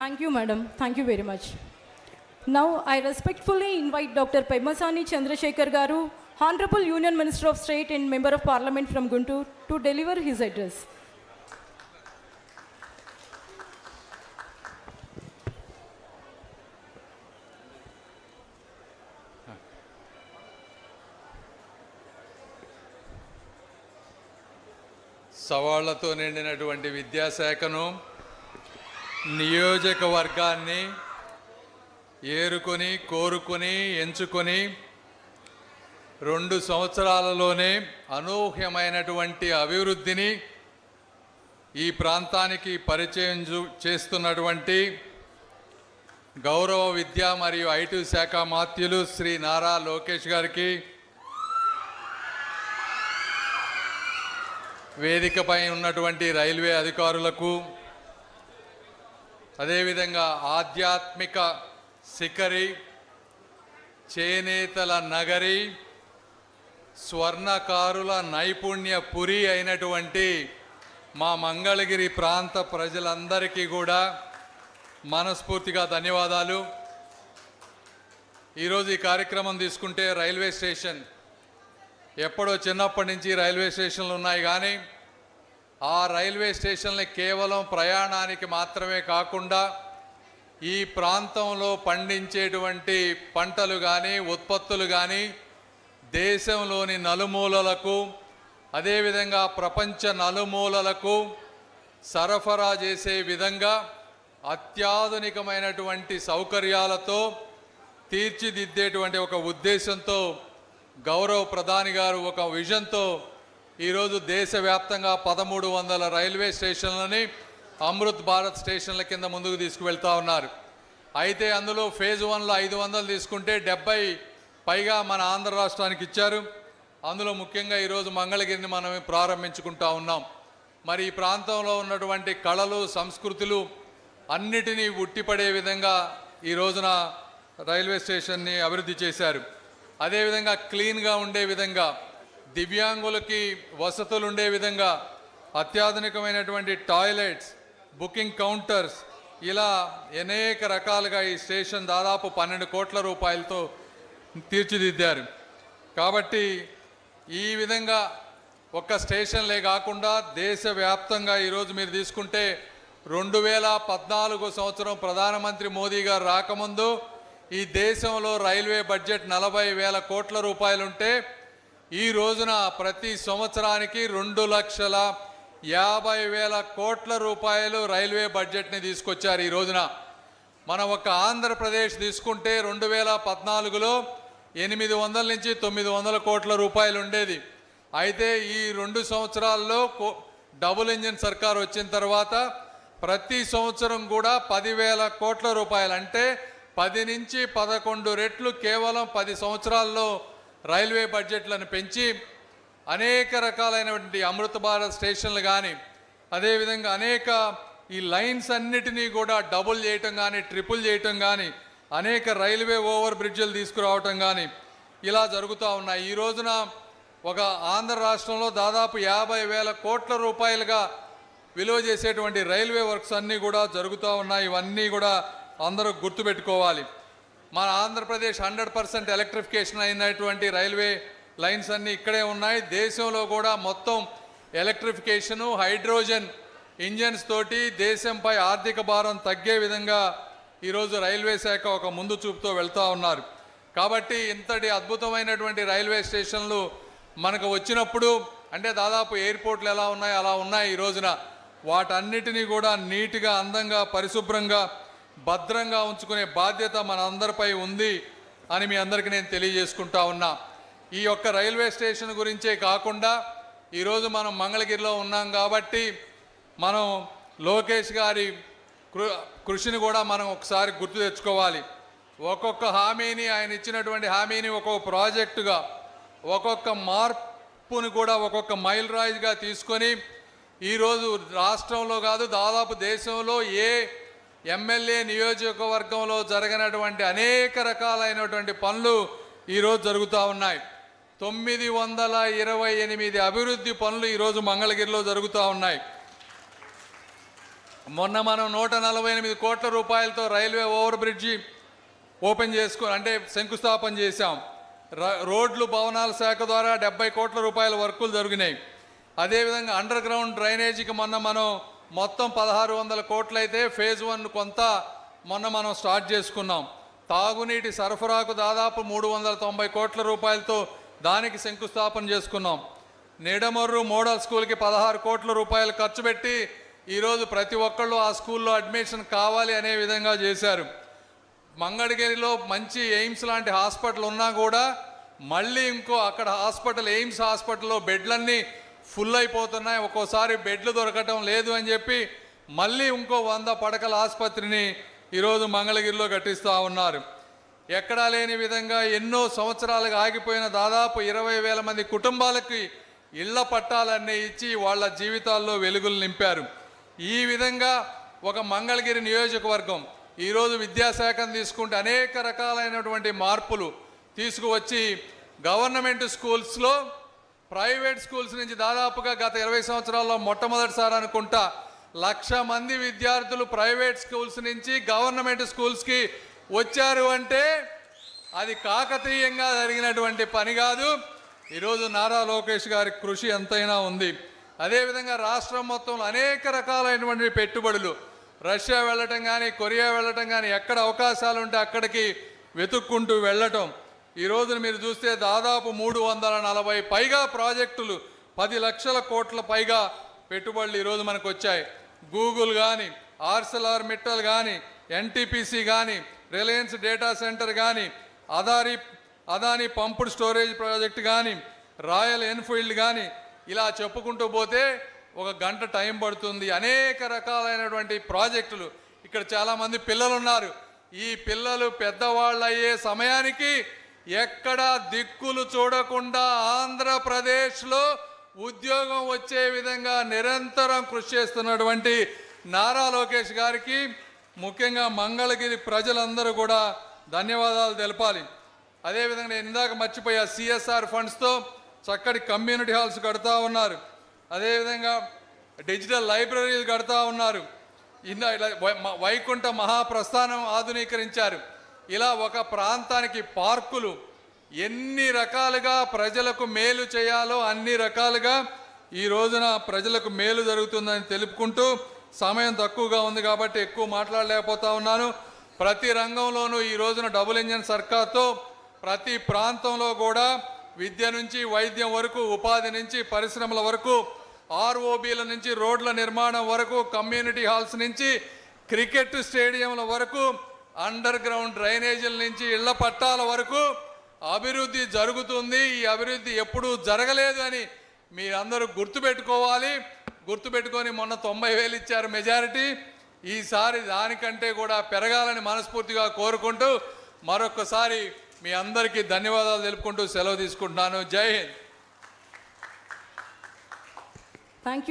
Thank you, madam. Thank you very much. Now, I respectfully invite Dr. Pemasani Chandrasekhar Garu, Honorable Union Minister of State and Member of Parliament from Guntur, to deliver his address. సవాళ్లతో నిండినటువంటి విద్యాశాఖను నియోజకవర్గాన్ని ఏరుకొని కోరుకొని ఎంచుకొని 2 సంవత్సరాలలోనే అనూహ్యమైనటువంటి అభివృద్ధిని ఈ ప్రాంతానికి పరిచయం చేస్తున్నటువంటి గౌరవ విద్యా మరియు ఐటీ శాఖ మాత్యులు శ్రీ నారా లోకేష్ గారికి, వేదికపై ఉన్నటువంటి రైల్వే అధికారులకు, అదేవిధంగా ఆధ్యాత్మిక శిఖరి, చేనేతల నగరి, స్వర్ణకారుల నైపుణ్య పురి అయినటువంటి మా మంగళగిరి ప్రాంత ప్రజలందరికీ కూడా మనస్ఫూర్తిగా ధన్యవాదాలు. ఈరోజు ఈ కార్యక్రమం తీసుకుంటే రైల్వే స్టేషన్, ఎప్పుడో చిన్నప్పటి నుంచి రైల్వే స్టేషన్లు ఉన్నాయి, కానీ ఆ రైల్వే స్టేషన్ని కేవలం ప్రయాణానికి మాత్రమే కాకుండా ఈ ప్రాంతంలో పండించేటువంటి పంటలు కానీ ఉత్పత్తులు కానీ దేశంలోని నలుమూలలకు, అదేవిధంగా ప్రపంచ నలుమూలలకు సరఫరా చేసే విధంగా అత్యాధునికమైనటువంటి సౌకర్యాలతో తీర్చిదిద్దేటువంటి ఒక ఉద్దేశంతో గౌరవ ప్రధాని గారు ఒక విజన్తో ఈరోజు దేశవ్యాప్తంగా 1300 రైల్వే స్టేషన్లని అమృత్ భారత్ స్టేషన్ల కింద ముందుకు తీసుకువెళ్తా ఉన్నారు. అయితే అందులో ఫేజ్ 1లో 500 తీసుకుంటే 70 పైగా మన ఆంధ్ర రాష్ట్రానికి ఇచ్చారు. అందులో ముఖ్యంగా ఈరోజు మంగళగిరిని మనం ప్రారంభించుకుంటా ఉన్నాం. మరి ఈ ప్రాంతంలో ఉన్నటువంటి కళలు, సంస్కృతులు అన్నిటినీ ఉట్టిపడే విధంగా ఈ రోజున రైల్వే స్టేషన్ని అభివృద్ధి చేశారు. అదేవిధంగా క్లీన్గా ఉండే విధంగా, దివ్యాంగులకి వసతులు ఉండే విధంగా అత్యాధునికమైనటువంటి టాయిలెట్స్, బుకింగ్ కౌంటర్స్, ఇలా అనేక రకాలుగా ఈ స్టేషన్ దాదాపు 12 కోట్ల రూపాయలతో తీర్చిదిద్దారు. కాబట్టి ఈ విధంగా ఒక్క స్టేషన్లే కాకుండా దేశవ్యాప్తంగా ఈరోజు మీరు తీసుకుంటే 2014 సంవత్సరం ప్రధానమంత్రి మోదీ గారు రాకముందు ఈ దేశంలో రైల్వే బడ్జెట్ 40,000 కోట్ల రూపాయలుంటే ఈ రోజున ప్రతి సంవత్సరానికి 2,50,000 కోట్ల రూపాయలు రైల్వే బడ్జెట్ని తీసుకొచ్చారు. ఈ రోజున మనం ఒక ఆంధ్రప్రదేశ్ తీసుకుంటే 2014లో 800 నుంచి 900 కోట్ల రూపాయలు ఉండేది. అయితే ఈ 2 సంవత్సరాల్లో డబుల్ ఇంజిన్ సర్కార్ వచ్చిన తర్వాత ప్రతి సంవత్సరం కూడా 10,000 కోట్ల రూపాయలు, అంటే 10 నుంచి 11 రెట్లు కేవలం 10 సంవత్సరాల్లో రైల్వే బడ్జెట్లను పెంచి అనేక రకాలైనటువంటి అమృత భారత్ స్టేషన్లు కానీ, అదేవిధంగా అనేక ఈ లైన్స్ అన్నిటినీ కూడా డబుల్ చేయటం కానీ, ట్రిపుల్ చేయటం కానీ, అనేక రైల్వే ఓవర్ బ్రిడ్జ్లు తీసుకురావటం కానీ ఇలా జరుగుతూ ఉన్నాయి. ఈ రోజున ఒక ఆంధ్ర రాష్ట్రంలో దాదాపు 50,000 కోట్ల రూపాయలుగా విలువ చేసేటువంటి రైల్వే వర్క్స్ అన్నీ కూడా జరుగుతూ ఉన్నాయి. ఇవన్నీ కూడా అందరూ గుర్తుపెట్టుకోవాలి. మన ఆంధ్రప్రదేశ్ 100% ఎలక్ట్రిఫికేషన్ అయినటువంటి రైల్వే లైన్స్ అన్నీ ఇక్కడే ఉన్నాయి. దేశంలో కూడా మొత్తం ఎలక్ట్రిఫికేషను, హైడ్రోజన్ ఇంజన్స్ తోటి దేశంపై ఆర్థిక భారం తగ్గే విధంగా ఈరోజు రైల్వే శాఖ ఒక ముందు చూపుతో వెళ్తూ ఉన్నారు. కాబట్టి ఇంతటి అద్భుతమైనటువంటి రైల్వే స్టేషన్లు మనకు వచ్చినప్పుడు, అంటే దాదాపు ఎయిర్పోర్ట్లు ఎలా ఉన్నాయో అలా ఉన్నాయి ఈ రోజున. వాటన్నిటినీ కూడా నీట్గా, అందంగా, పరిశుభ్రంగా, భద్రంగా ఉంచుకునే బాధ్యత మన అందరిపై ఉంది అని మీ అందరికీ నేను తెలియజేసుకుంటా ఉన్నా. ఈ యొక్క రైల్వే స్టేషన్ గురించే కాకుండా ఈరోజు మనం మంగళగిరిలో ఉన్నాం కాబట్టి మనం లోకేష్ గారి కృషిని కూడా మనం ఒకసారి గుర్తు తెచ్చుకోవాలి. ఒక్కొక్క హామీని, ఆయన ఇచ్చినటువంటి హామీని ఒక్కొక్క ప్రాజెక్టుగా, ఒక్కొక్క మార్పుని కూడా ఒక్కొక్క మైల్ రాయిగా తీసుకొని ఈరోజు రాష్ట్రంలో కాదు దాదాపు దేశంలో ఏ ఎమ్మెల్యే నియోజకవర్గంలో జరగనటువంటి అనేక రకాలైనటువంటి పనులు ఈరోజు జరుగుతూ ఉన్నాయి. 928 అభివృద్ధి పనులు ఈరోజు మంగళగిరిలో జరుగుతూ ఉన్నాయి. మొన్న మనం 148 కోట్ల రూపాయలతో రైల్వే ఓవర్ బ్రిడ్జి ఓపెన్ అంటే శంకుస్థాపన చేశాం. రోడ్లు భవనాల శాఖ ద్వారా 70 కోట్ల రూపాయల వర్కులు జరిగినాయి. అదేవిధంగా అండర్ గ్రౌండ్ డ్రైనేజీకి మొన్న మనం మొత్తం 1600 కోట్లు అయితే ఫేజ్ 1 కొంత మొన్న మనం స్టార్ట్ చేసుకున్నాం. తాగునీటి సరఫరాకు దాదాపు 390 కోట్ల రూపాయలతో దానికి శంకుస్థాపన చేసుకున్నాం. నిడమర్రు మోడల్ స్కూల్కి 16 కోట్ల రూపాయలు ఖర్చు పెట్టి ఈరోజు ప్రతి ఒక్కళ్ళు ఆ స్కూల్లో అడ్మిషన్ కావాలి అనే విధంగా చేశారు. మంగళగిరిలో మంచి ఎయిమ్స్ లాంటి హాస్పిటల్ ఉన్నా కూడా మళ్ళీ ఇంకో అక్కడ హాస్పిటల్ ఎయిమ్స్ హాస్పిటల్లో బెడ్లన్నీ ఫుల్ అయిపోతున్నాయి. ఒక్కోసారి బెడ్లు దొరకటం లేదు అని చెప్పి మళ్ళీ ఇంకో 100 పడకల ఆసుపత్రిని ఈరోజు మంగళగిరిలో కట్టిస్తూ ఉన్నారు. ఎక్కడా లేని విధంగా ఎన్నో సంవత్సరాలుగా ఆగిపోయిన దాదాపు 20,000 మంది కుటుంబాలకి ఇళ్ల పట్టాలన్నీ ఇచ్చి వాళ్ళ జీవితాల్లో వెలుగులు నింపారు. ఈ విధంగా ఒక మంగళగిరి నియోజకవర్గం ఈరోజు విద్యాశాఖను తీసుకుంటే అనేక రకాలైనటువంటి మార్పులు తీసుకువచ్చి గవర్నమెంట్ స్కూల్స్లో ప్రైవేట్ స్కూల్స్ నుంచి దాదాపుగా గత 20 సంవత్సరాల్లో మొట్టమొదటిసారి అనుకుంటా 1,00,000 మంది విద్యార్థులు ప్రైవేట్ స్కూల్స్ నుంచి గవర్నమెంట్ స్కూల్స్కి వచ్చారు అంటే అది కాకతీయంగా జరిగినటువంటి పని కాదు. ఈరోజు నారా లోకేష్ గారి కృషి ఎంతైనా ఉంది. అదేవిధంగా రాష్ట్రం మొత్తంలో అనేక రకాలైనటువంటి పెట్టుబడులు రష్యా వెళ్ళటం కానీ కొరియా వెళ్ళటం కానీ ఎక్కడ అవకాశాలు ఉంటే అక్కడికి వెతుక్కుంటూ వెళ్ళటం. ఈ రోజున మీరు చూస్తే దాదాపు 340 పైగా ప్రాజెక్టులు 10 లక్షల కోట్ల పైగా పెట్టుబడులు ఈరోజు మనకు వచ్చాయి. గూగుల్ కానీ ఆర్సెల్ఆర్ మిట్టల్ కానీ ఎన్టీపీసీ కానీ రిలయన్స్ డేటా సెంటర్ కానీ అదానీ పంప్డ్ స్టోరేజ్ ప్రాజెక్ట్ కానీ రాయల్ ఎన్ఫీల్డ్ కానీ ఇలా చెప్పుకుంటూ పోతే ఒక గంట టైం పడుతుంది. అనేక రకాలైనటువంటి ప్రాజెక్టులు. ఇక్కడ చాలామంది పిల్లలు ఉన్నారు. ఈ పిల్లలు పెద్దవాళ్ళు అయ్యే సమయానికి ఎక్కడ దిక్కులు చూడకుండా ఆంధ్రప్రదేశ్లో ఉద్యోగం వచ్చే విధంగా నిరంతరం కృషి చేస్తున్నటువంటి నారా లోకేష్ గారికి ముఖ్యంగా మంగళగిరి ప్రజలందరూ కూడా ధన్యవాదాలు తెలపాలి. అదేవిధంగా నేను ఇందాక మర్చిపోయా, సిఎస్ఆర్ ఫండ్స్తో చక్కటి కమ్యూనిటీ హాల్స్ కడతా ఉన్నారు. అదేవిధంగా డిజిటల్ లైబ్రరీలు కడతా ఉన్నారు. వైకుంఠ మహాప్రస్థానం ఆధునీకరించారు. ఇలా ఒక ప్రాంతానికి పార్కులు ఎన్ని రకాలుగా ప్రజలకు మేలు చేయాలో అన్ని రకాలుగా ఈ రోజున ప్రజలకు మేలు జరుగుతుందని తెలుపుకుంటూ, సమయం తక్కువగా ఉంది కాబట్టి ఎక్కువ మాట్లాడలేకపోతా ఉన్నాను. ప్రతి రంగంలోనూ ఈ రోజున డబుల్ ఇంజన్ సర్కార్తో ప్రతి ప్రాంతంలో కూడా విద్య నుంచి వైద్యం వరకు, ఉపాధి నుంచి పరిశ్రమల వరకు, ఆర్ఓబీల నుంచి రోడ్ల నిర్మాణం వరకు, కమ్యూనిటీ హాల్స్ నుంచి క్రికెట్ స్టేడియంల వరకు, అండర్ గ్రౌండ్ డ్రైనేజీల నుంచి ఇళ్ల పట్టాల వరకు అభివృద్ధి జరుగుతుంది. ఈ అభివృద్ధి ఎప్పుడూ జరగలేదు అని మీరందరూ గుర్తుపెట్టుకోవాలి. గుర్తుపెట్టుకొని మొన్న 90,000 ఇచ్చారు మెజారిటీ. ఈసారి దానికంటే కూడా పెరగాలని మనస్ఫూర్తిగా కోరుకుంటూ మరొకసారి మీ అందరికీ ధన్యవాదాలు తెలుపుకుంటూ సెలవు తీసుకుంటున్నాను. జై హింద్. Thank you.